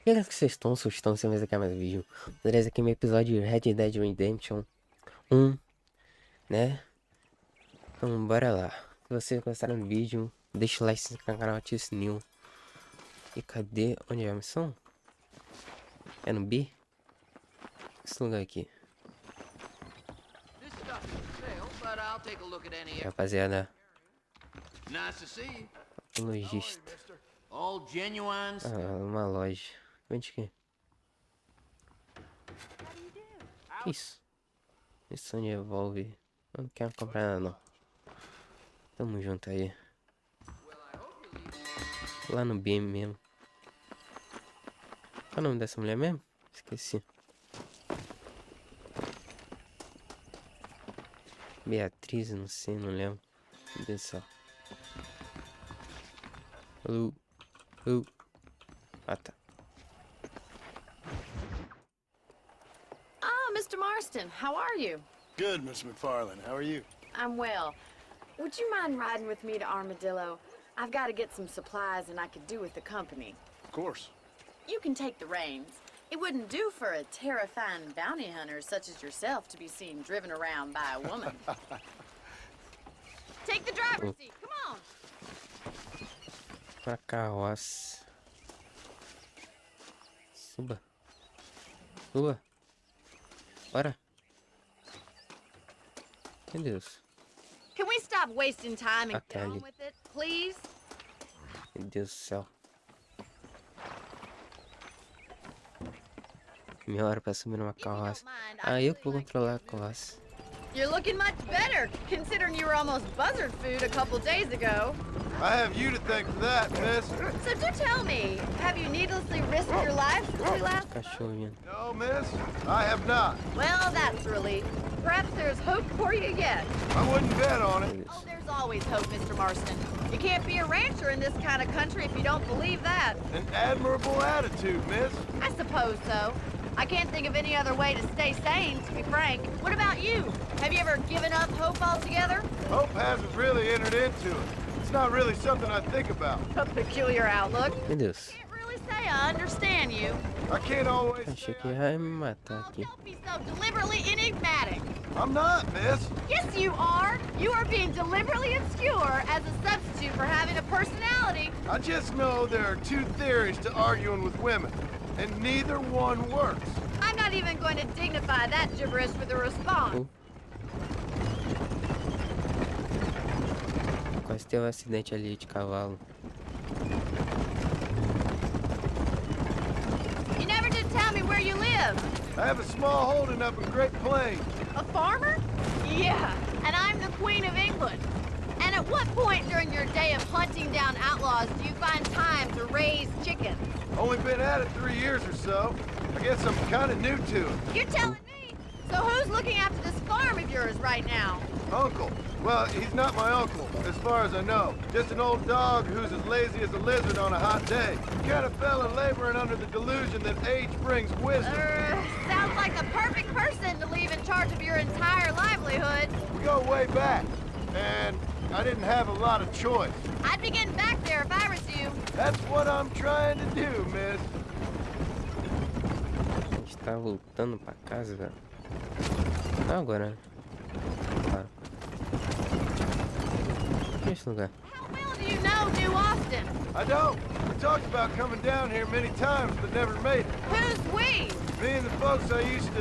E aí, que vocês estão? Sustão, sem mais aqui mais vídeo. Beleza, aqui é meu episódio de Red Dead Redemption 1, né? Então, bora lá. Se vocês gostaram do vídeo, deixa o like, se inscreve no canal, ativa o sininho. E cadê? Onde é a missão? É no B? Esse lugar aqui. E, rapaziada, lojista. Ah, uma loja. Vende aqui. Que isso? Missão de Evolve. Eu não quero comprar nada, não. Tamo junto aí. Lá no B mesmo. Qual é o nome dessa mulher mesmo? Esqueci. Beatriz, não sei, não lembro. Meu Deus do céu. Alô? Alô? Ah, tá. Ah, Mr. Marston, how are you? Good, Miss McFarland. How are you? I'm well. Would you mind riding with me to Armadillo? I've got to get some supplies and I could do with the company. Of course. You can take the reins. It wouldn't do for a terrifying bounty hunter such as yourself to be seen driven around by a woman. Take the driver's seat, come on! Pra carroça. Suba. Suba. Bora. Meu Deus. Can we stop wasting time and get Kelly. on with it, please? Meu Deus do céu. Meia hora pra subir numa carroça. Ah, eu que vou controlar a carroça. You're looking much better, considering you were almost buzzard food a couple days ago. I have you to thank for that, miss. So do tell me, have you needlessly risked your life since we last spoke? Cachorrinho. No, miss, I have not. Well, that's a relief. Perhaps there's hope for you yet. I wouldn't bet on it. Oh, there's always hope, Mr. Marston. You can't be a rancher in this kind of country if you don't believe that. An admirable attitude, miss. I suppose so. I can't think of any other way to stay sane, to be frank. What about you? Have you ever given up hope altogether? Hope hasn't really entered into it. It's not really something I think about. A peculiar outlook. Meu Deus. Can't really say I understand you. I can't always Achei say que ia me matar Oh, aqui. don't be so deliberately enigmatic. I'm not, miss. Yes, you are. You are being deliberately obscure as a substitute for having a personality. I just know there are two theories to arguing with women, and neither one works. I'm not even going to dignify that gibberish with a response. Quase teve um acidente ali de cavalo. You never did tell me where you live. I have a small holding up in Great Plains. A farmer? Yeah, and I'm the Queen of England. And at what point during your day of hunting down outlaws do you find time to raise chickens? Only been at it 3 years or so. I guess I'm kind of new to it. You're telling me? So who's looking after this farm of yours right now? Uncle. Well, he's not my uncle, as far as I know. Just an old dog who's as lazy as a lizard on a hot day. Kind of fella laboring under the delusion that age brings wisdom. Sounds like the perfect person to leave in charge of your entire livelihood. We go way back, and I didn't have a lot of choice. I'd be getting back there if I was you. That's what I'm trying to do, miss. A gente tá voltando pra casa, velho. Não agora. Claro. Que é esse lugar? How well do you know New Austin? I don't. We talked about coming down here many times, but never made it. Who's we? Me and the folks I used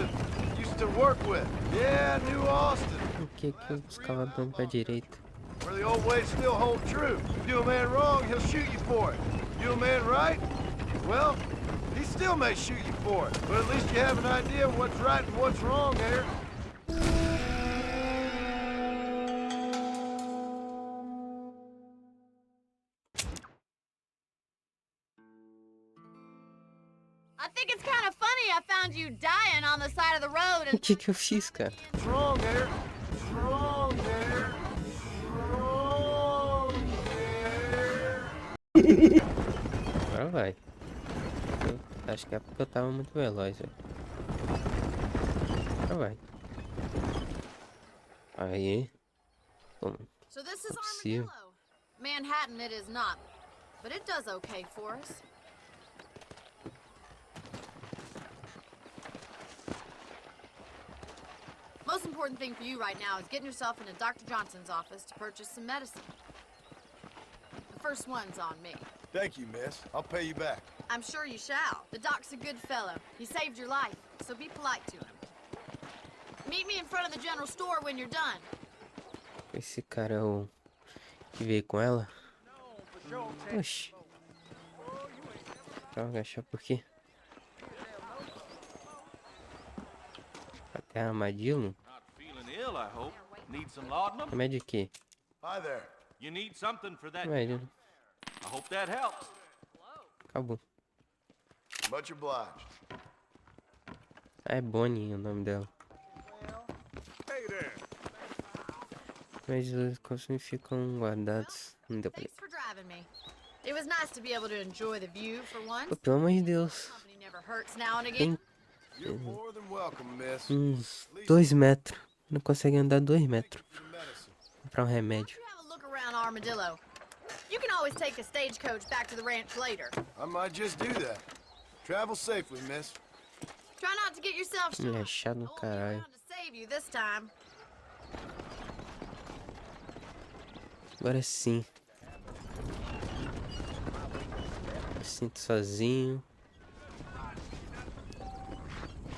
to work with. Yeah, New Austin. Por que que os cavalos dão pra direita? Where the old ways still hold true. You do a man wrong, he'll shoot you for it. You do a man right, well, he still may shoot you for it. But at least you have an idea of what's right and what's wrong there. I think it's kind of funny I found you dying on the side of the road O and que que eu fiz, cara? What's wrong there? What's wrong there? Wrong there? Agora vai. Eu acho que é porque eu tava muito veloz, velho. Agora vai. Aí. Bom, So this is possível. Armadillo. Manhattan it is not, but it does okay for us. important thing for you right now is getting yourself into Dr. Johnson's office to purchase some medicine. The first one's on me. Thank you, miss. I'll pay you back. I'm sure you shall. The doc's a good fellow. He saved your life, so be polite to him. Meet me in front of the general store when you're done. Esse cara é o que veio com ela? Oxi. Pra agachar por quê? Até armadilho? Not feeling ill, I hope. Need some laudanum? Remédio de quê? Hi there. You need something for that. Remédio. I hope that helps. Acabou. Much obliged. Ah, é Bonnie o nome dela. Hey there. Mas os consumos ficam guardados. Não deu pra ler. Thanks for driving me. It was nice to be able to enjoy the view for once. Pô, pelo amor de Deus. Company never hurts now and Tem again. You're more than welcome, miss. uns 2 metros. Não consegue andar 2 metros. For the medicine. Comprar um remédio. You have a look around Armadillo. You can always take a stagecoach back to the ranch later. I might just do that. Travel safely, miss. Try not to get yourself shot. Ele é chato I do won't be caralho. around to save you this time. Agora sim. Me sinto sozinho.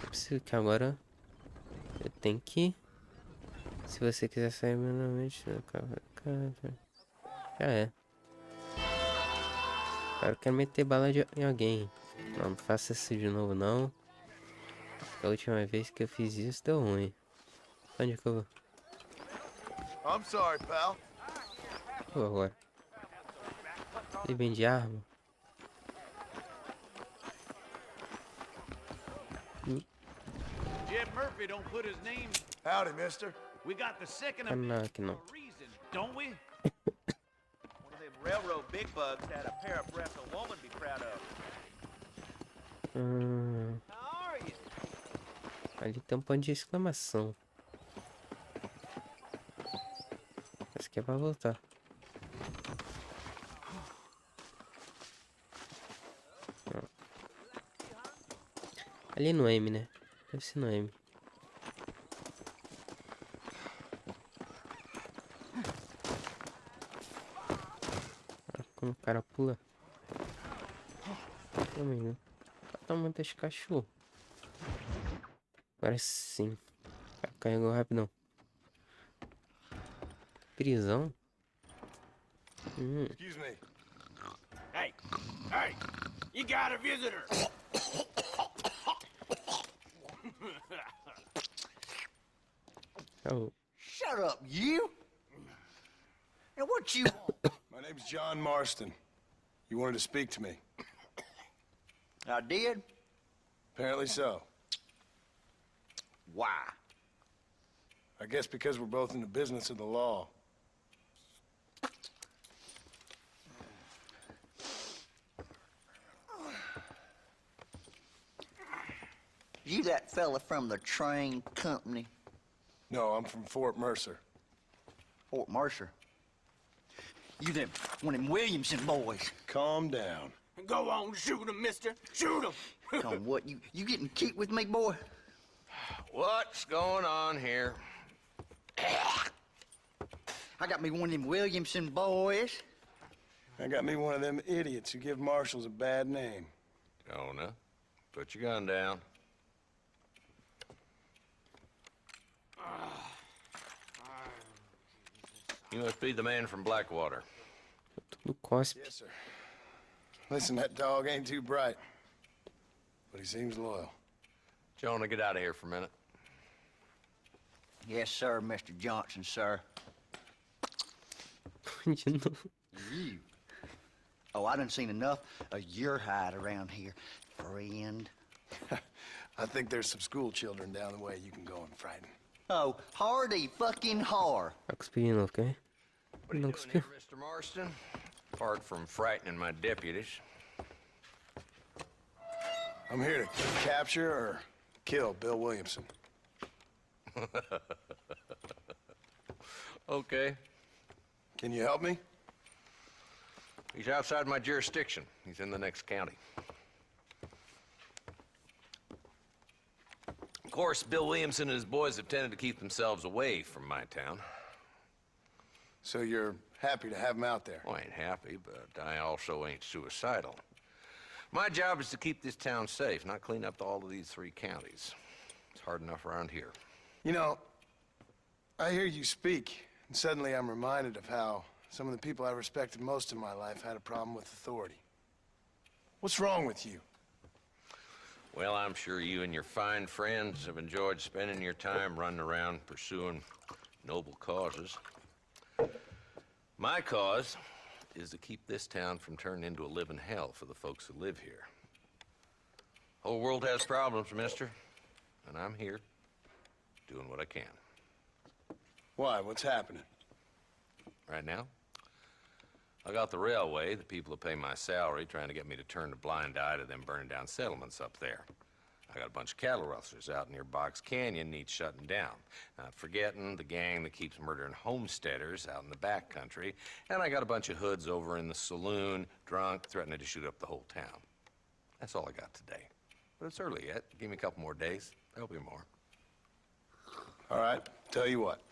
Eu preciso que agora eu tenho que. Se você quiser sair manualmente, já é. Agora eu quero meter bala em alguém. Não faça isso de novo não. A última vez que eu fiz isso deu ruim. Onde que eu vou? I'm sorry, pal. Vou agora. Ele vende arma. Jeb Murphy don't put his name. Howdy, mister. We got the second Ah, of não, aqui não. a reason, don't we? One of them railroad big bugs had a pair of breasts a woman be proud of. How are you? Ali tem um ponto de exclamação. Acho que é pra voltar. Não. Ali no M, né? Deve ser no M. Ah, como o cara pula. Também, né? Tá muito esse cachorro. Agora sim. Carregou rapidão. Prisão? Excuse me. Hey, hey, you got a visitor. Oh, Shut up, you. And what you want? My name's John Marston. You wanted to speak to me. I did? Apparently so. Why? I guess because we're both in the business of the law. You that fella from the train company, No, I'm from Fort Mercer. Fort Mercer? You them one of them Williamson boys? Calm down. Go on, shoot him, mister. Shoot him. Come, what, you getting cute with me, boy? What's going on here? I got me one of them Williamson boys. I got me one of them idiots who give marshals a bad name. Jonah, put your gun down. You must be the man from Blackwater. tudo cospe. Yes, sir. Listen, that dog ain't too bright, but he seems loyal. Jonah, get out of here for a minute. Yes, sir, Mr. Johnson, sir. De novo. You? Oh, I done seen enough of your hide around here, friend. I think there's some school children down the way you can go and frighten. Oh, hardy fucking har. Vai cuspir de novo, quer? What are you Não doing cuspiu. here, Mr. Marston? Apart from frightening my deputies. I'm here to capture or kill Bill Williamson. Okay. Can you help me? He's outside my jurisdiction. He's in the next county. course, Bill Williamson and his boys have tended to keep themselves away from my town. So you're happy to have him out there? Well, I ain't happy, but I also ain't suicidal. My job is to keep this town safe, not clean up all of these 3 counties. It's hard enough around here. You know, I hear you speak, and suddenly I'm reminded of how some of the people I respected most in my life had a problem with authority. What's wrong with you? Well, I'm sure you and your fine friends have enjoyed spending your time running around pursuing noble causes. My cause is to keep this town from turning into a living hell for the folks who live here. Whole world has problems, mister, and I'm here doing what I can. Why? What's happening? Right now, I got the railway, the people who pay my salary, trying to get me to turn a blind eye to them burning down settlements up there. I got a bunch of cattle rustlers out near Box Canyon needs shutting down. Not forgetting the gang that keeps murdering homesteaders out in the back country. And I got a bunch of hoods over in the saloon, drunk, threatening to shoot up the whole town. That's all I got today. But it's early yet. Give me a couple more days. There'll be more. All right, tell you what.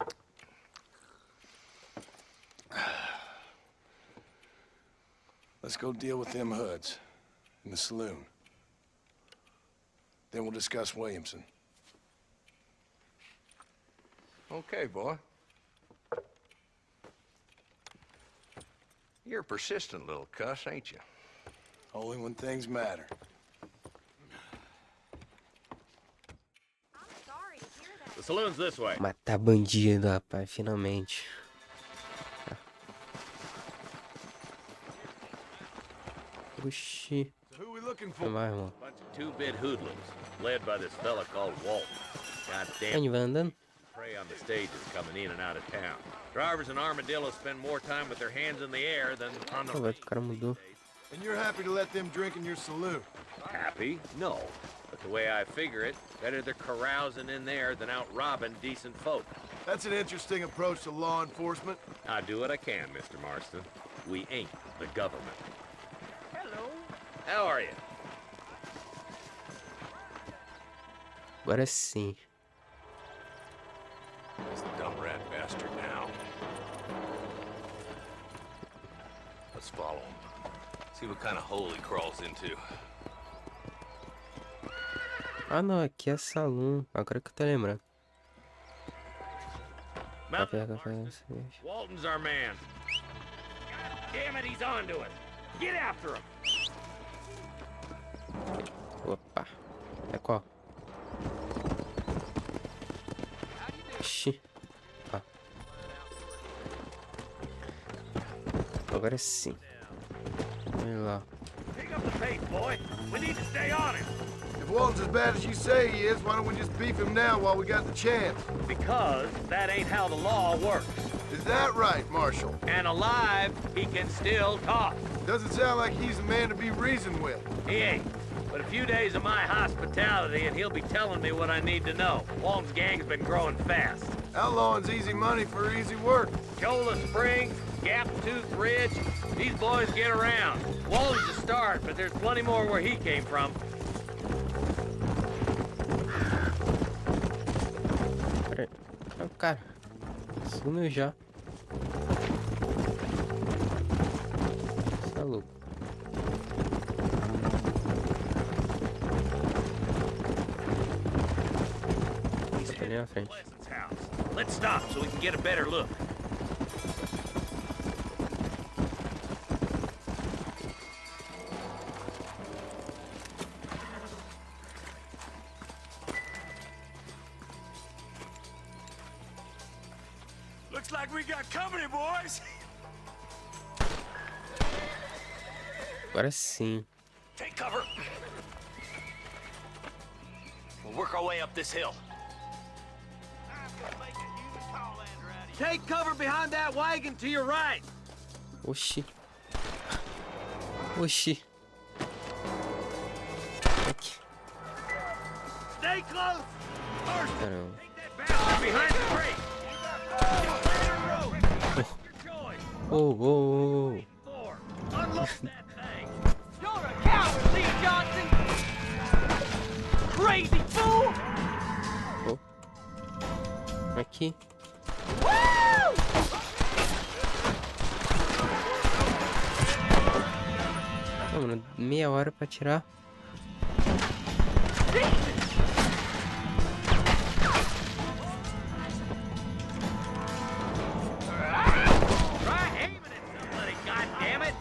Let's go deal with them hoods in the saloon. Then we'll discuss Williamson. Okay, boy. You're a persistent little cuss, ain't you? Only when things matter. I'm sorry to hear that. The saloon's this way. Matar bandido, rapaz, finalmente. Oxi. So who we looking Vai, for? irmão. Bunch of 2-bit hoodlums, led by this fella called Walton. A Goddamn gente vai andando. prey on the stages coming in and out of town. Drivers and armadillos spend more time with their hands in the air than on the Pô, vai, o cara mudou. And you're happy to let them drink in your saloon? Happy? No. But the way I figure it, better they're carousing in there than out robbing decent folk. That's an interesting approach to law enforcement. I do what I can, Mr. Marston. We ain't the government. Hello. How are you? Agora sim. Where's the dumb rat bastard now? Let's follow him. See what kind of hole he crawls into. Ah, não, aqui é salão. Agora que eu tô lembrando. Mount Café, up, café, Marston. cerveja. Walton's our man. God damn it, he's on to us. Get after him. Opa. É qual? Ixi. Ah. Agora sim. Olha lá. Pick up the pace, boy. We need to stay on him. If Walton's as bad as you say he is, why don't we just beef him now while we got the chance? Because that ain't how the law works. Is that right, Marshal? And alive, he can still talk. Doesn't sound like he's a man to be reasoned with. He ain't. But a few days of my hospitality and he'll be telling me what I need to know. Walton's gang's been growing fast. Outlawing's easy money for easy work. Cholla Springs, Gap Tooth Ridge, these boys get around. Walton's a start, but there's plenty more where he came from. Pera aí. Ah, cara. Sumiu já. Você é louco. He's Ali na frente. Pleasant's house. Let's stop so we can get a better look. Looks like we got company, boys. Agora sim. Take cover. We'll work our way up this hill. Take cover behind that wagon to your right. Oxi. Oxi. Aqui. Stay close. Caramba. Bastard behind the crate. Oh, oh, oh. Unload that thing. You're a coward, Lee Johnson! Crazy fool! aqui. Pô, mano, meia hora pra tirar. Try aiming at somebody, goddammit!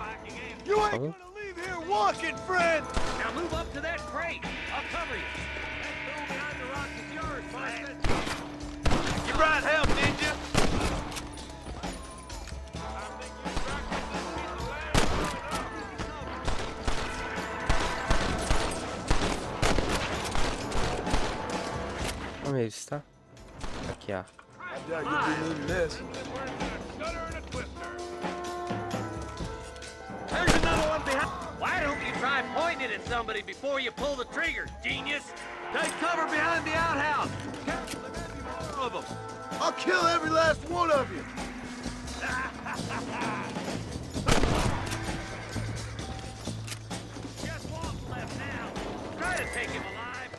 You ain't Oh. gonna leave here walking, friend! Now move up to that crate. I'll cover you. That door behind the rock is yours, Boston. You brought help, did you? Onde ele está? Aqui, ó. I doubt you'll be needing this. There's another one behind. Why don't you try pointing it at somebody before you pull the trigger, genius? Take cover behind the outhouse. More of them. I'll kill every last one of you. Just one left now. Try to take him alive.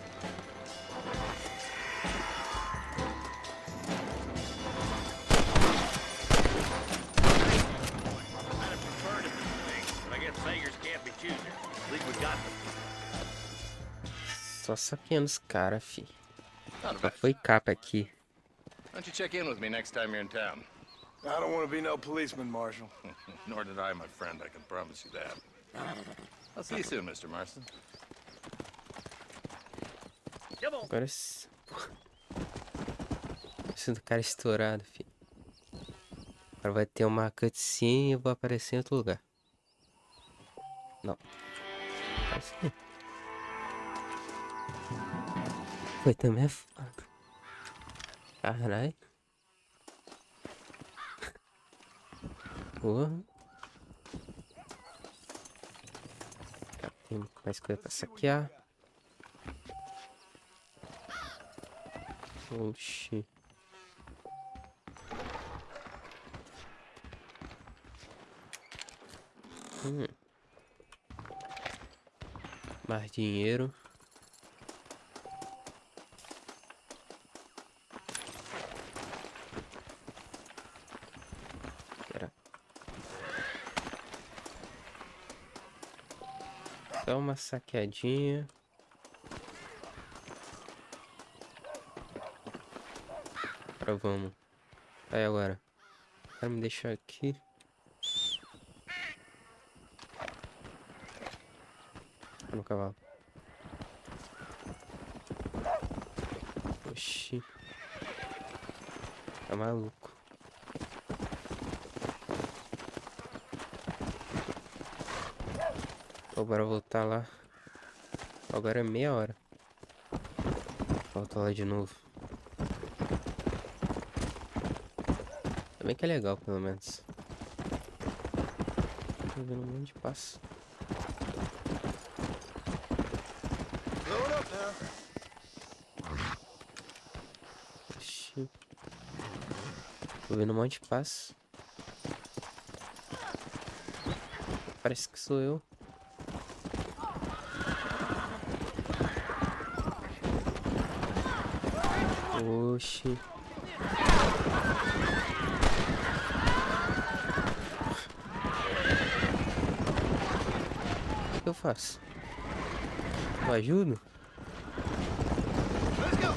I'd have preferred it this thing, but I guess beggars can't be choosers. At least we got them. Só saqueando os caras, fi. Not a Só bad. foi capa aqui. Why don't you check in with me next time you're in town? I don't want to be no policeman, Marshal. Nor did I, my friend. I can promise you that. I'll see you soon, Mr. Marston. Come on. Agora sinto o cara estourado, fi. Agora vai ter uma cutscene e eu vou aparecer em outro lugar. Não. Assim. Foi também é foda. Caralho. Porra. Tem mais coisa pra saquear. Oxi. Mais dinheiro. Espera. Dá uma saqueadinha. Agora vamos. Aí agora. Vai me deixar aqui. No cavalo. Oxi. Tá maluco. Vou bora voltar lá. Agora é meia hora. Volta lá de novo. Também que é legal, pelo menos. Tô vendo um monte de passo. Load up now. Oxi. Tô vendo um monte de passo. Parece que sou eu. Oxi. O que eu faço? Eu ajudo? Let's go.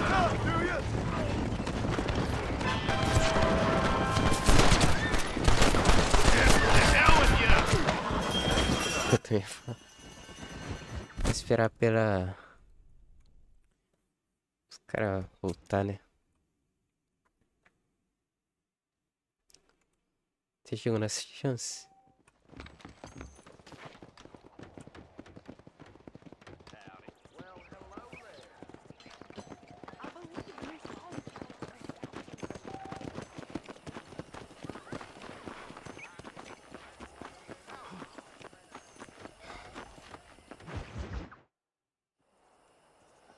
Go, do ya? Eu também falo. Vou esperar pela... os caras voltar, né? Você chegou nessa chance?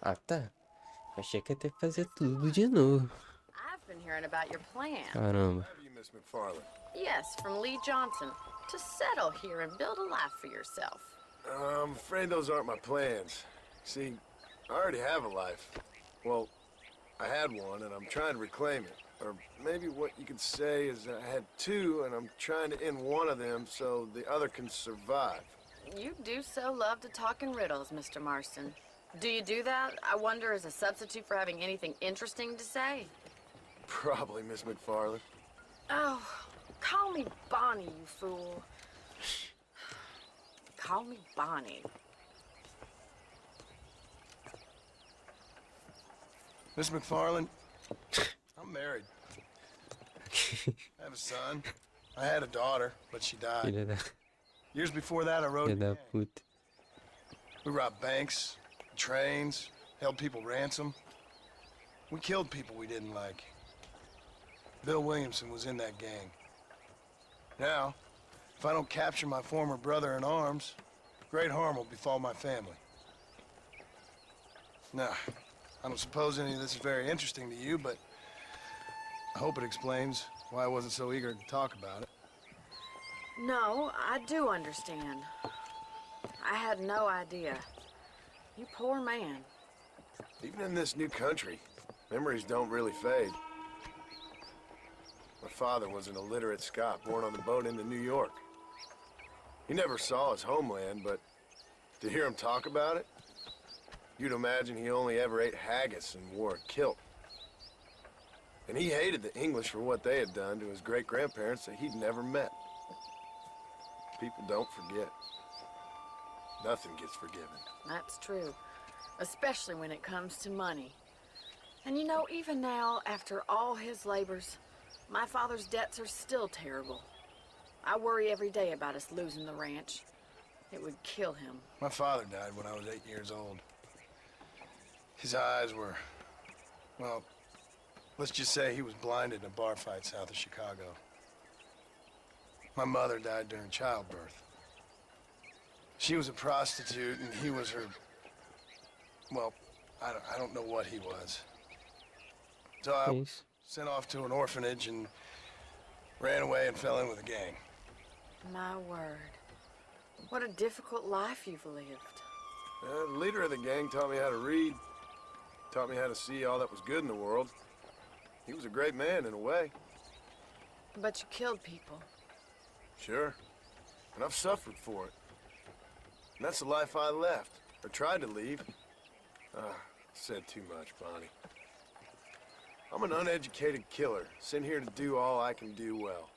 Ah, tá. Achei que ia ter que fazer tudo de novo. I've been hearing about your plan. Caramba. Have you, Miss McFarland? Yes, from Lee Johnson. To settle here and build a life for yourself. I'm afraid those aren't my plans. See, I already have a life. Well, I had one, and I'm trying to reclaim it. Or maybe what you could say is I had two, and I'm trying to end one of them so the other can survive. You do so love to talk in riddles, Mr. Marston. Do you do that, I wonder, as a substitute for having anything interesting to say? Probably, Miss McFarland. Oh, call me Bonnie, you fool. Call me Bonnie. Miss McFarland, I'm married. I have a son. I had a daughter, but she died. Filha da, Years before that, I rode. filha da puta. We robbed banks, trains, held people ransom. We killed people we didn't like. Bill Williamson was in that gang. Now, if I don't capture my former brother in arms, great harm will befall my family. Now, I don't suppose any of this is very interesting to you, but I hope it explains why I wasn't so eager to talk about it. No, I do understand. I had no idea. You poor man. Even in this new country, memories don't really fade. My father was an illiterate Scot born on the boat into New York. He never saw his homeland, but to hear him talk about it, you'd imagine he only ever ate haggis and wore a kilt. And he hated the English for what they had done to his great-grandparents that he'd never met. People don't forget. Nothing gets forgiven. That's true. Especially when it comes to money. And you know, even now, after all his labors, my father's debts are still terrible. I worry every day about us losing the ranch. It would kill him. My father died when I was 8 years old. His eyes were, well, let's just say he was blinded in a bar fight south of Chicago. My mother died during childbirth. She was a prostitute and he was her, well, I don't know what he was. So I was Isso. sent off to an orphanage and ran away and fell in with a gang. My word. What a difficult life you've lived. The leader of the gang taught me how to read, taught me how to see all that was good in the world. He was a great man in a way. But you killed people. Sure. And I've suffered for it. And that's the life I left, or tried to leave. Said too much, Bonnie. I'm an uneducated killer, sent here to do all I can do well.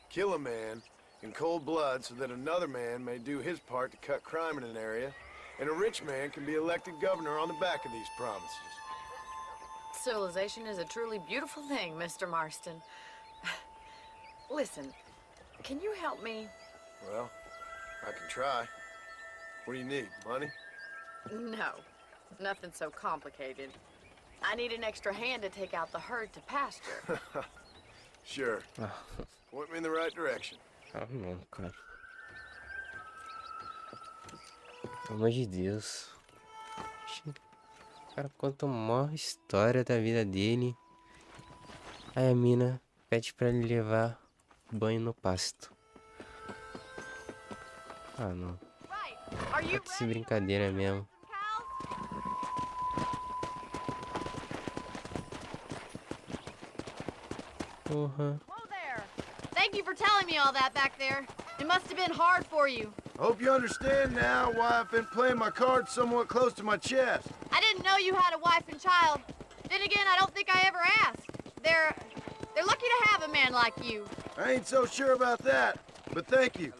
Kill a man in cold blood so that another man may do his part to cut crime in an area, and a rich man can be elected governor on the back of these promises. Civilization is a truly beautiful thing, Mr. Marston. Listen, can you help me? Well, I can try. What do you need, money? No, nothing so complicated. I need an extra hand to take out the herd to pasture. Sure. Ah, Point me in the right direction. ah, não, cara. Pelo amor de Deus. Oxi. O cara conta uma história da vida dele. Aí a mina pede pra ele levar banho no pasto. Ah, não. Right. Are you Tá que se brincadeira mesmo. Porra. Whoa there. Thank you for telling me all that back there. It must have been hard for you. I hope you understand now why I've been playing my cards somewhat close to my chest. I didn't know you had a wife and child. Then again, I don't think I ever asked. They're lucky to have a man like you. I ain't so sure about that, but thank you.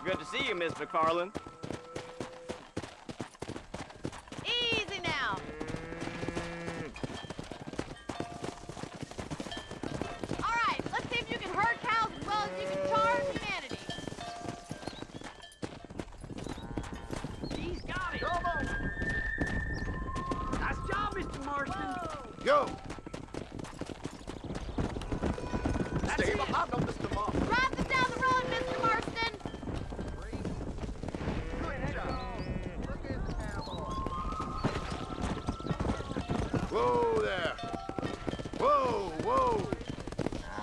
Good to see you, Miss McFarland. Easy now. All right, let's see if you can herd cows as well as you can charm humanity. He's got it. Come on. Nice job, Mr. Marston. Go! Stay behind him, Mr. Marston. Drive them down the road, Mr. Marston. Whoa there! Whoa, whoa!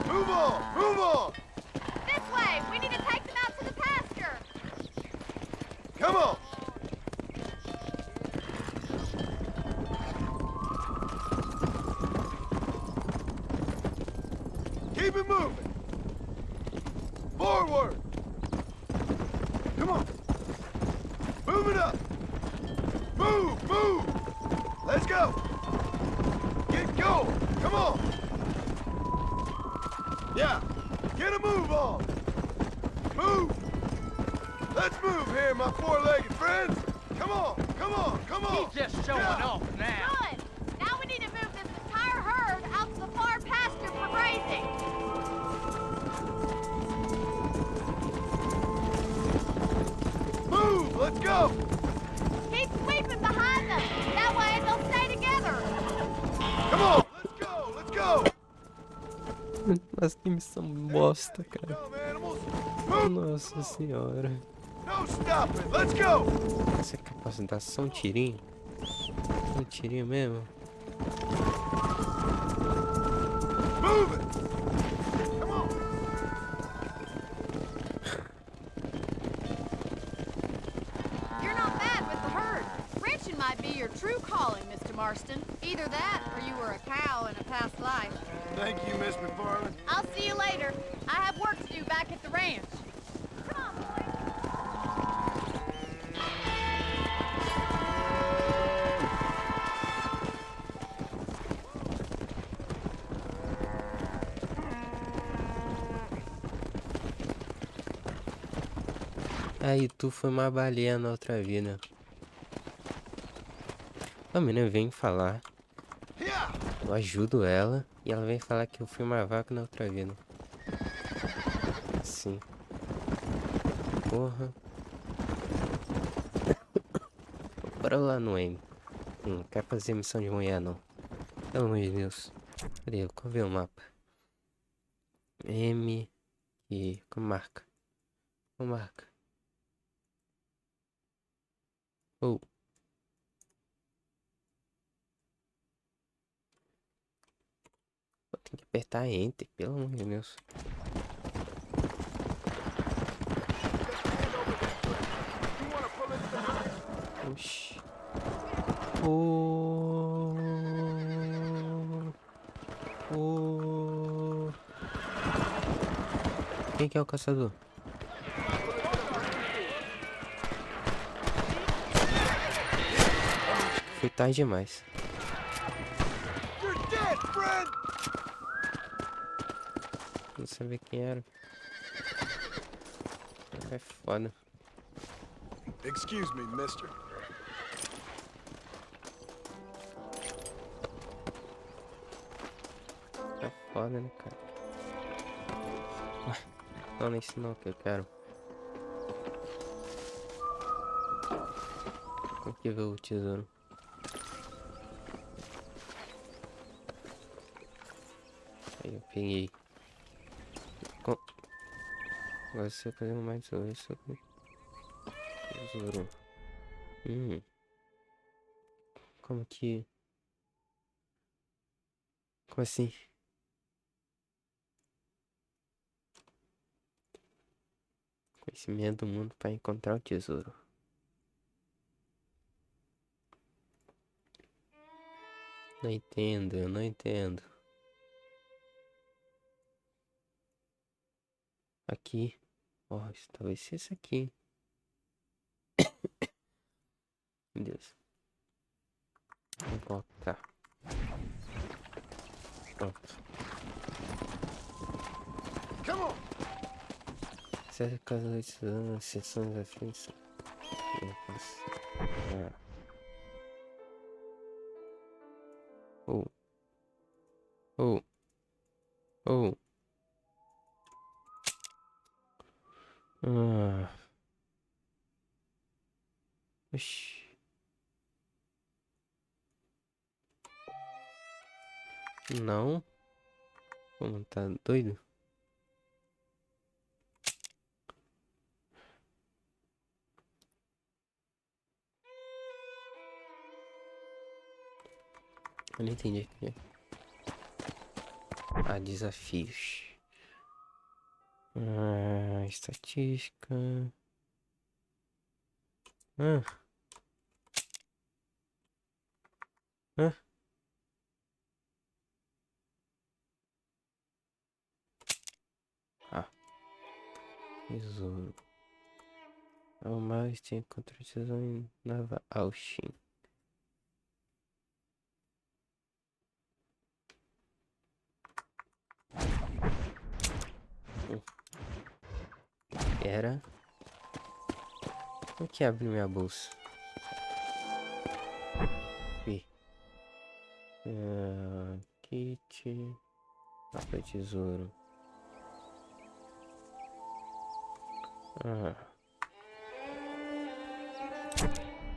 Move on! Move on! This way. We need to take them Keep it moving. Forward. Come on. Move it up. Move, move. Let's go. Get going. Come on. Yeah. Get a move on. Move. Let's move here, my four-legged friends. Come on, come on, come on. He's just showing off now. Good. Now we need to move this entire herd out to the far pasture for grazing. Move, let's go. Keep sweeping behind them. That way they'll stay together. Come on, let's go, let's go. Nossa, que missão bosta, cara. Dumb animals. Move. Nossa senhora. No stopping, let's go. Essa é capaz de dar só um tirinho? Um tirinho mesmo? Move it. Come on. You're not bad with the herd. Ranching might be your true calling, Mr. Marston. Either that or you were a cow in a past life. Thank you, Miss McFarland. I'll see you later. I have work to do back at the ranch. Come on, boys. Aí tu foi uma baleia na outra vida. A menina vem falar. Yeah. Eu ajudo ela e ela vem falar que eu fui uma vaca na outra vida. Sim. Porra. Bora lá no M. Não quero fazer missão de mulher não. Pelo amor de Deus. Cadê? Qual é o mapa? M. E. Como marca? Como marca? Oh. Tem que apertar Enter, pelo amor de Deus. Oxi. Oh. Oh. Quem que é o caçador? Foi tarde demais. You're dead, friend. Não sabia quem era. É foda. Excuse me, mister. É foda, né, cara? Não, nem isso não que eu quero. Tem que ver o tesouro. Aí eu peguei. Agora você fazer mais isso aqui. Tesouro. Como que... Como assim? Conhecimento do mundo para encontrar o tesouro. Não entendo, eu não entendo. Aqui. Ó, talvez seja esse aqui. Meu Deus. Vou colocar. Pronto. Come on. Certo caso de sessões da frente. Oh. Oh. Oh. Ah. Oxi. Não. Como tá doido? Eu não entendi aqui. Ah, desafios. Ah, estatística. Ah. Ah. Tesouro. Ao mais tem contra tesouro em Nova Austin. Era. Como que abre minha bolsa? Aqui. Kit. Mapa tesouro.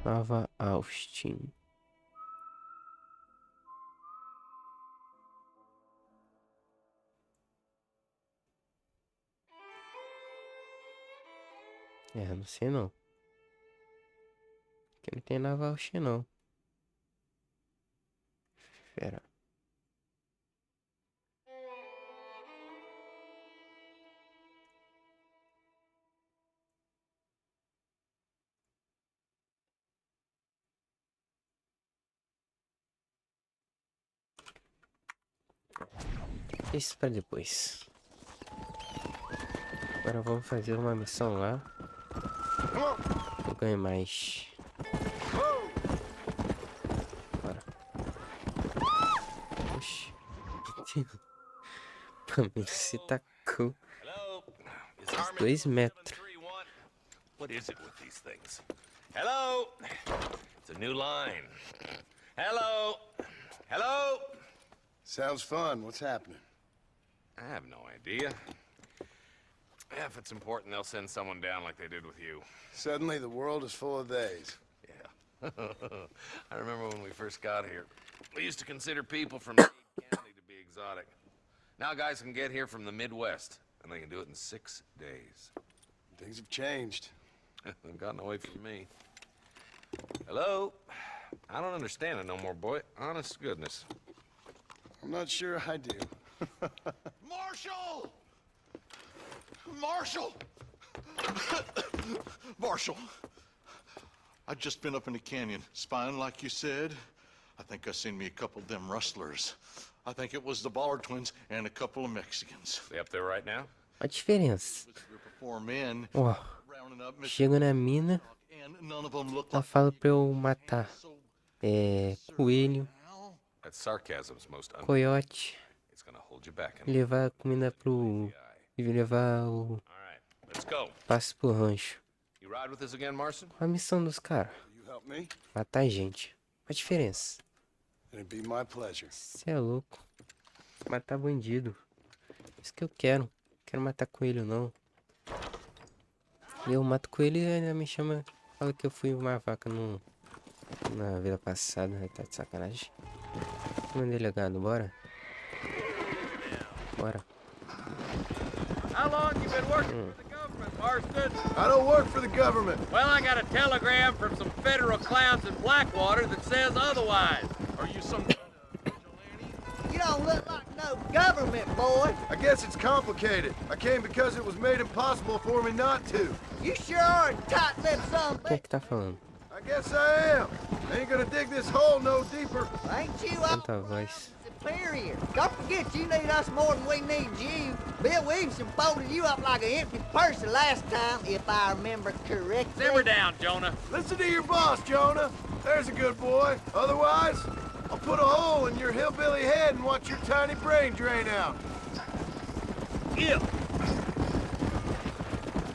Nova Austin. Não sei não. Aqui não tem Nova Austin não. Espera. Isso pra depois. Agora vamos fazer uma missão lá. Eu ganho mais. Bora. Oxi. Pra mim você tacou 2 metros. What is it with these things? Hello? It's a new line. Hello? Hello? Sounds fun. What's happening? I have no idea. If it's important, they'll send someone down like they did with you. Suddenly, the world is full of days. Yeah. I remember when we first got here. We used to consider people from Dade County to be exotic. Now guys can get here from the Midwest, and they can do it in 6 days. Things have changed. They've gotten away from me. Hello? I don't understand it no more, boy. Honest to goodness. I'm not sure I do. Marshall! Marshall! Marshall! I've just been up in the canyon, spying like you said. I think I seen me a couple of them rustlers. I think it was the Ballard twins and a couple of Mexicans. They up there right now? A diferença. It was a group of 4 men Ó, rounding up Mr. chego na mina, and none of them looked ela like fala pra eu matar coelho, That sarcasm's most coiote, It's gonna hold you back. In levar a comida pro... e levar o All right, let's go. passo pro rancho. You ride with us again, Marston? Qual a missão dos caras? You help me? Matar gente. A diferença. It'd be my pleasure. Você é louco. Matar bandido. Isso que eu quero. Não quero matar coelho, não. Eu mato coelho e ainda me chama... Fala que eu fui uma vaca na vida passada. Tá de sacanagem. Vamos, delegado, bora? Bora. How long you been working for the government, Marston? I don't work for the government. Well, I got a telegram from some federal clowns in Blackwater that says otherwise. Are you some kind of vigilante? You don't look like no government, boy. I guess it's complicated. I came because it was made impossible for me not to. You sure are a tight-lipped son. Quem é que tá falando? I guess I am. I ain't gonna dig this hole no deeper. Ain't you all Tanta voz. superior? Don't forget you need us more than we need you. Bill Williamson folded you up like an empty purse the last time, if I remember correctly. Simmer down, Jonah. Listen to your boss, Jonah. There's a good boy. Otherwise, I'll put a hole in your hillbilly head and watch your tiny brain drain out. Yeah.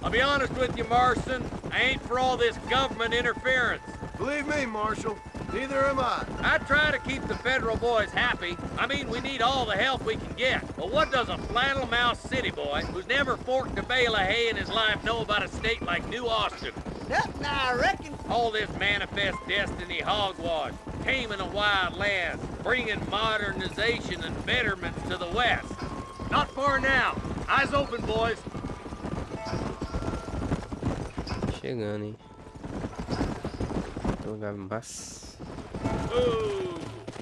I'll be honest with you, Marston. I ain't for all this government interference. Believe me, Marshal, neither am I. I try to keep the federal boys happy. I mean, we need all the help we can get. But what does a flannel mouse city boy who's never forked a bale of hay in his life know about a state like New Austin? Nothing, I reckon. All this manifest destiny hogwash, taming a wild land, bringing modernization and betterment to the West. Not far now. Eyes open, boys. Chegando, hein? Lugar massa. Ooh.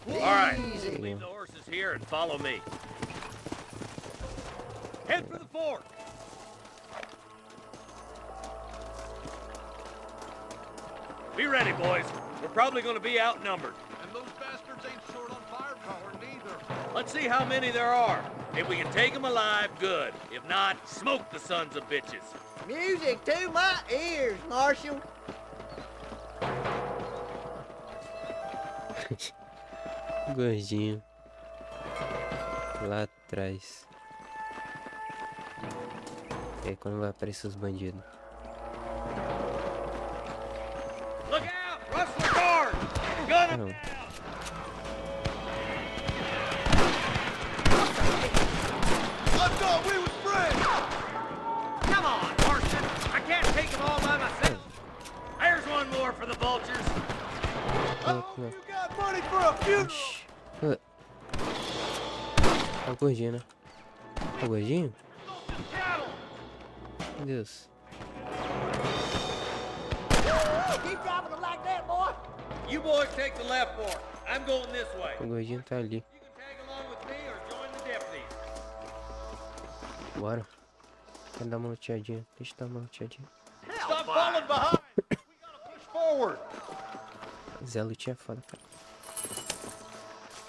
All right. Easy. Leave the horses here and follow me. Head for the fort. Be ready, boys. We're probably going to be outnumbered. And those bastards ain't short on firepower neither. Let's see how many there are. If we can take them alive, good. If not, smoke the sons of bitches. Music to my ears, Marshal. Gordinho. Lá atrás. E aí quando vai aparecer os bandidos. Look out! Rustler guard! Gun him Não. down! I thought we was friends! Come on, Marston! I can't take them all by myself. There's one more for the vultures. Oh, you got money for a funeral! Ixi. É o gordinho, né? É o gordinho? Meu Deus. Keep driving them like that, boy. You boys take the left fork. I'm going this way. O gordinho tá ali. You can tag along with me or join the deputies. Bora. Quer dar uma luteadinha? Deixa eu dar uma luteadinha. Stop falling behind! We gotta push forward! Zé lutinha é foda, cara.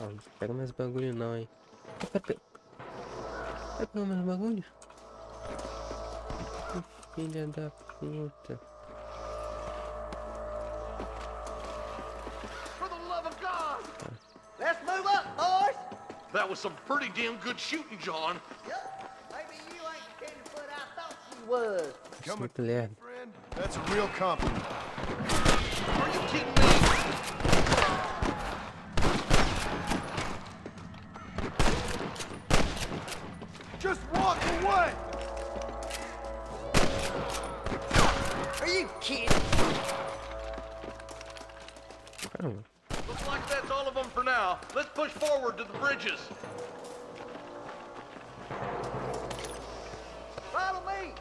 Ó, não pega mais bagulho não, hein. Vai pegar mais bagulho? Que filha da puta. For the love of God! Let's move up, boys. That was some pretty damn good shooting, John. Yup. Maybe you ain't the tenderfoot I thought you was. Isso é muito lerdo. Friend, that's a real compliment. Are you kidding me? Just walk away! Are you kidding? Caramba. Looks like that's all of them for now. Let's push forward to the bridges. Follow me.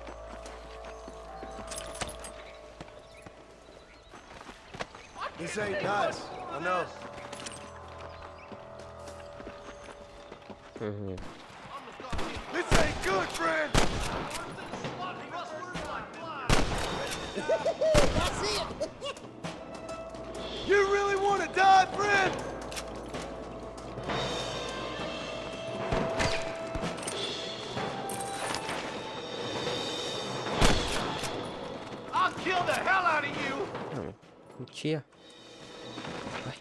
This ain't nice, I know. Uhum. This ain't good, friend! That's it. You really want to die, friend? I'll kill the hell out of you! Não, mentira. Vai.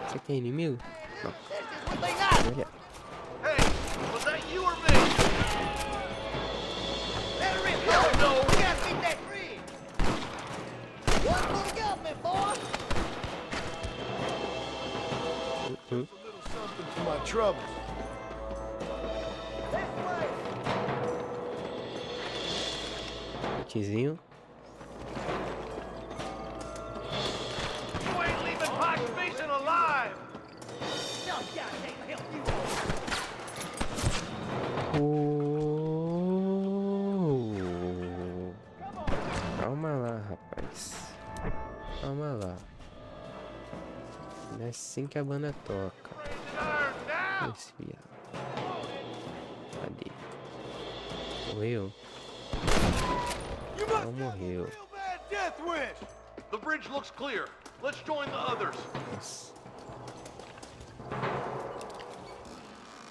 Você tem inimigo? Não. Would be nice. Olha. Hey, was that you or me? Let her in, boys. No. We gotta get that bridge. One for the government, boy. A little something for my troubles. This way. Tizinho. You ain't leaving Pike's Basin alive! Calma lá, rapaz. Calma lá. Não é assim que a banda toca. Esse viado. Cadê? Morreu? You must Não have a morreu. real bad death wish! The bridge looks clear. Let's join the others. Nossa.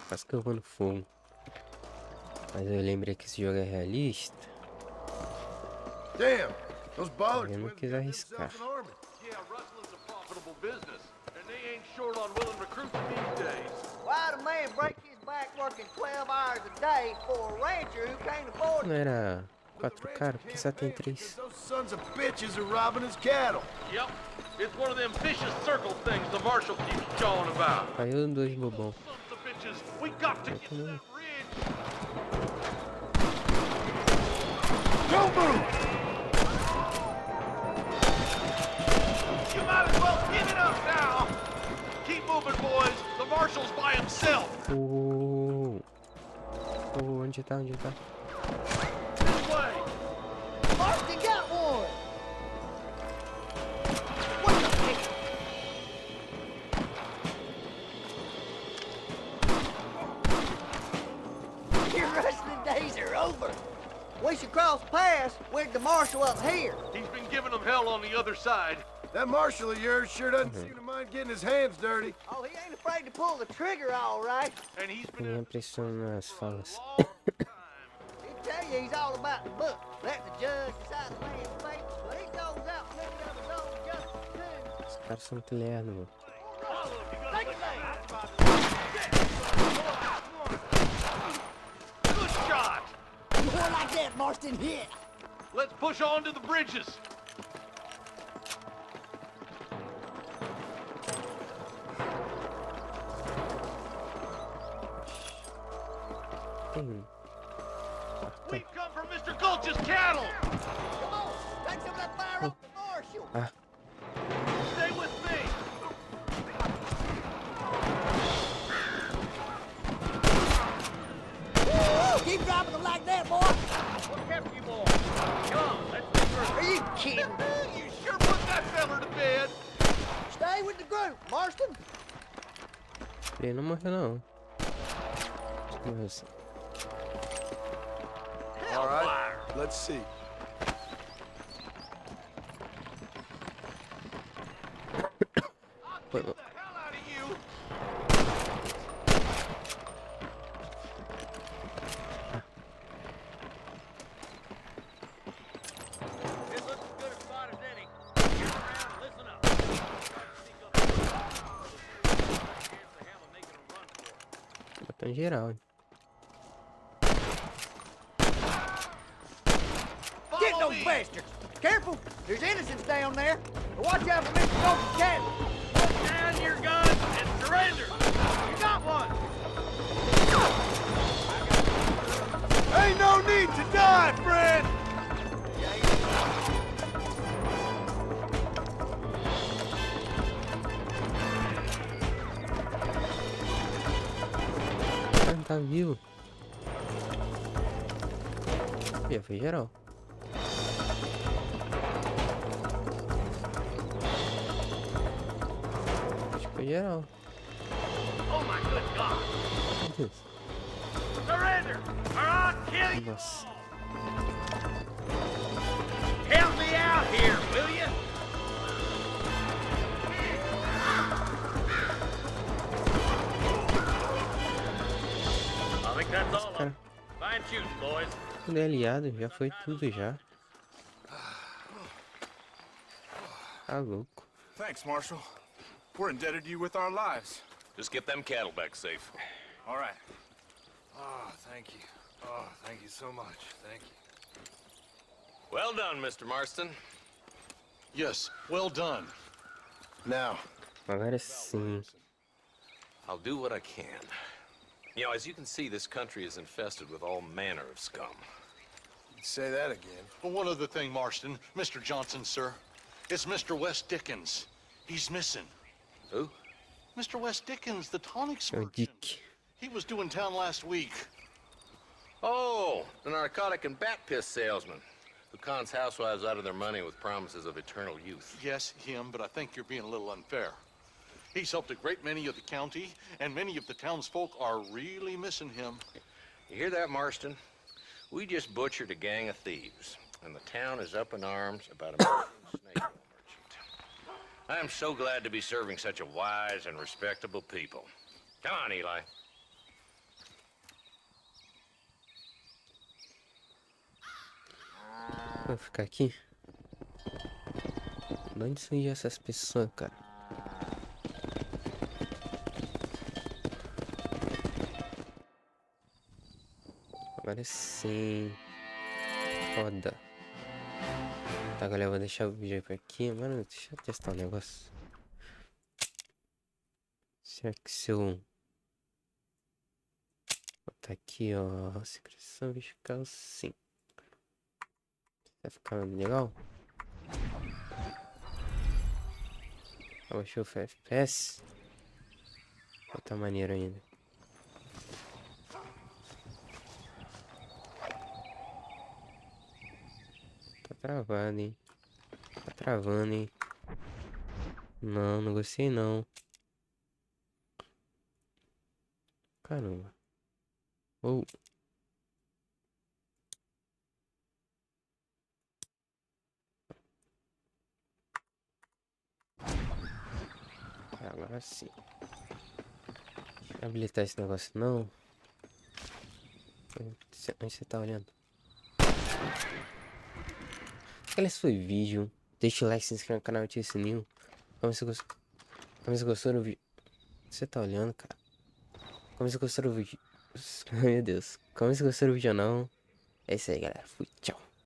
Quase que eu vou no fogo. Mas eu lembrei que esse jogo é realista. Damn, those Ballard Eu não twins quis got arriscar. themselves an army. Yeah, rustling's a profitable business, and they ain't short on willing recruits these days. Why'd a man break his back working 12 hours a day for a rancher who can't afford Não era But the 4 rancher caras? Por que can't só tem pay 'em 3? because those sons of bitches are robbing his cattle. Yep, it's one of them vicious circle things the marshal keeps jawing about. Caiu 2 bobão. Sons of bitches, we got to get to that bridge. Don't move! You might as well give it up now! Keep moving, boys. The marshal's by himself. Onde tá? Onde tá? This way. Marston got one. What the heck? Your rustling days are over. We should cross paths with the marshal up here. He's been giving them hell on the other side. That marshal of yours sure doesn't seem to mind getting his hands dirty. Oh, he ain't afraid to pull the trigger, all right. And he's been Me impressiona as falas. He'll tell you he's all about the book. Let the judge decide the man's fate. But he goes out in limit of his own justice, too. Os caras são muito lerdos, mano. Take it back. good shot. More like that, Marston, here. Let's push on to the bridges. We've come for Mr. Gulch's cattle. Come on, take some of that fire off the marshal. Ah, Stay with me. Woo, keep dropping them like that, boy. What kept you more? Come on, let's be through. Are you kidding? You sure put that feller to bed. Stay with the group, Marston. ele não morreu não. Mas, All right, let's see. foi, The hell out of you. This looks as good a spot as any. Get around and listen up. Try to sneak up on them. Chance to have 'em making a run for it. botou em geral. Hein? Get Follow those me. bastards. Careful, there's innocents down there. Watch out for Mr. Gulch's cattle. Put down your guns and surrender. You got one. Ain't no need to die, friend. O cara não tá vivo. Já foi geral. Acho que foi geral. Oh my good God. Meu Deus. Surrender or I'll kill you. Nossa. Help me out here, will you? I think that's all of them. Fine shooting, boys. Tudo é aliado, já foi tudo já. Tá louco. Thanks, Marshal. We're indebted to you with our lives. Just get them cattle back safe. All right. Oh, thank you. Oh, thank you so much. Thank you. Well done, Mr. Marston. Yes, well done. Now, Agora sim. I'll do what I can. You know, as you can see, this country is infested with all manner of scum. say that again. Well, one other thing, Marston. Mr. Johnson, sir. It's Mr. Wes Dickens. He's missing. Who? Mr. Wes Dickens, the tonics É o merchant. Dick. He was due in town last week. Oh, the narcotic and bat piss salesman who cons housewives out of their money with promises of eternal youth. Yes, him, but I think you're being a little unfair. He's helped a great many of the county, and many of the townsfolk are really missing him. You hear that, Marston? We just butchered a gang of thieves, and the town is up in arms about a missing snake oil merchant. I am so glad to be serving such a wise and respectable people. Come on, Eli. Vou ficar aqui. De onde surgiu essas pessoas, cara? Agora sim. Foda. Tá, galera, eu vou deixar o vídeo por aqui. Mano, deixa eu testar um negócio. Será que se eu botar aqui, ó, a secreção vai ficar assim. Vai ficar legal? Abaixou o FPS. Tá maneiro ainda. Tá travado, hein? Tá travando, hein? Não, não gostei não. Caramba. Oh. Agora sim. Deixa eu habilitar esse negócio não. Onde você tá olhando? Se esse foi o vídeo, deixa o like, se inscreve no canal e ativa o sininho. Como se gostou do vídeo. Você tá olhando, cara? Como se gostou do vídeo. Meu Deus. Como se gostou do vídeo ou não. É isso aí, galera. Fui. Tchau.